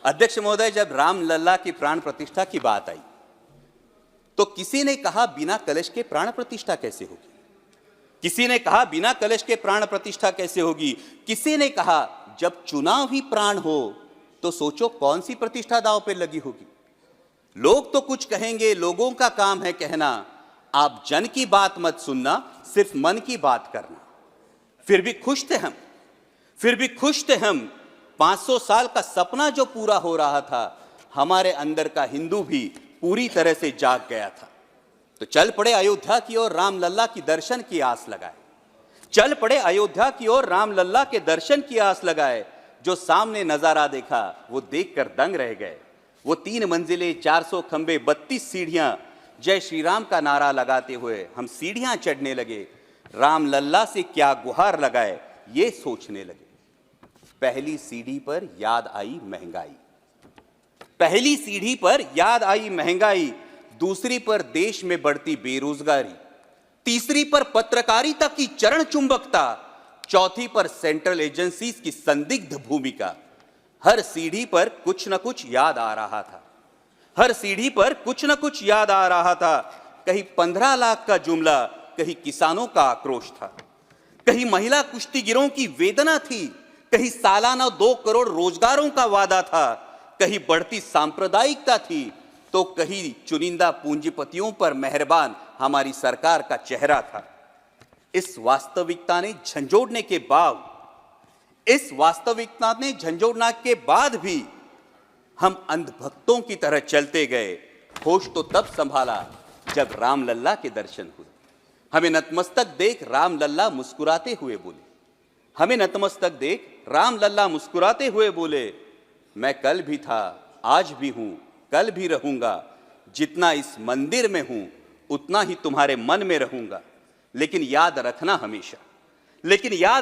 अध्यक्ष महोदय, जब रामलला की प्राण प्रतिष्ठा की बात आई तो किसी ने कहा बिना कलश के प्राण प्रतिष्ठा कैसे होगी, किसी ने कहा बिना कलश के प्राण प्रतिष्ठा कैसे होगी, किसी ने कहा जब चुनाव ही प्राण हो तो सोचो कौन सी प्रतिष्ठा दांव पे लगी होगी। लोग तो कुछ कहेंगे, लोगों का काम है कहना, आप जन की बात मत सुनना, सिर्फ मन की बात करना। फिर भी खुश थे हम 500 साल का सपना जो पूरा हो रहा था, हमारे अंदर का हिंदू भी पूरी तरह से जाग गया था। तो चल पड़े अयोध्या की ओर, रामलला की दर्शन की आस लगाए। चल पड़े अयोध्या की ओर, रामलला के दर्शन की आस लगाए। जो सामने नजारा देखा वो देखकर दंग रह गए। वो 3 मंजिलें, 400 खंबे, 32 सीढ़ियां, जय श्री राम का नारा लगाते हुए हम सीढ़ियां चढ़ने लगे। रामलला से क्या गुहार लगाए ये सोचने लगे। पहली सीढ़ी पर याद आई महंगाई, पहली सीढ़ी पर याद आई महंगाई, दूसरी पर देश में बढ़ती बेरोजगारी, तीसरी पर पत्रकारिता की चरण चुंबकता, चौथी पर सेंट्रल एजेंसीज की संदिग्ध भूमिका। हर सीढ़ी पर कुछ न कुछ याद आ रहा था, हर सीढ़ी पर कुछ न कुछ याद आ रहा था। कहीं 15 लाख का जुमला, कहीं किसानों का आक्रोश था, कहीं महिला कुश्तीगिरों की वेदना थी, कहीं सालाना 2 करोड़ रोजगारों का वादा था, कहीं बढ़ती सांप्रदायिकता थी, तो कहीं चुनिंदा पूंजीपतियों पर मेहरबान हमारी सरकार का चेहरा था। इस वास्तविकता ने झंझोड़ने के बाद भी हम अंधभक्तों की तरह चलते गए। होश तो तब संभाला जब रामलला के दर्शन हुए। हमें नतमस्तक देख रामलला मुस्कुराते हुए बोले, हमें नतमस्तक देख रामलला मुस्कुराते हुए बोले, मैं कल भी था, आज भी हूं, कल भी रहूंगा। जितना इस मंदिर में हूं उतना ही तुम्हारे मन में रहूंगा। लेकिन याद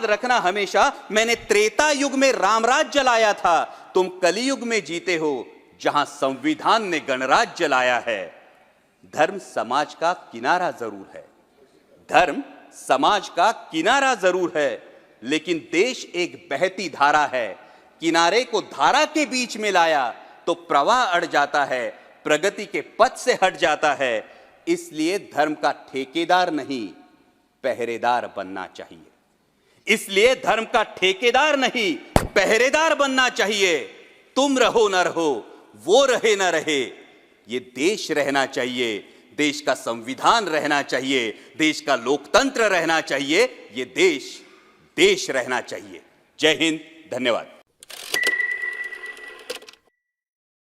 रखना हमेशा मैंने त्रेता युग में रामराज जलाया था, तुम कलियुग में जीते हो जहां संविधान ने गणराज जलाया है। धर्म समाज का किनारा जरूर है, धर्म समाज का किनारा जरूर है, लेकिन देश एक बहती धारा है। किनारे को धारा के बीच में लाया तो प्रवाह अड़ जाता है, प्रगति के पथ से हट जाता है। इसलिए धर्म का ठेकेदार नहीं, पहरेदार बनना चाहिए। इसलिए धर्म का ठेकेदार नहीं, पहरेदार बनना चाहिए। तुम रहो न रहो, वो रहे न रहे, ये देश रहना चाहिए, देश का संविधान रहना चाहिए, देश का लोकतंत्र रहना चाहिए, ये देश रहना चाहिए। जय हिंद, धन्यवाद।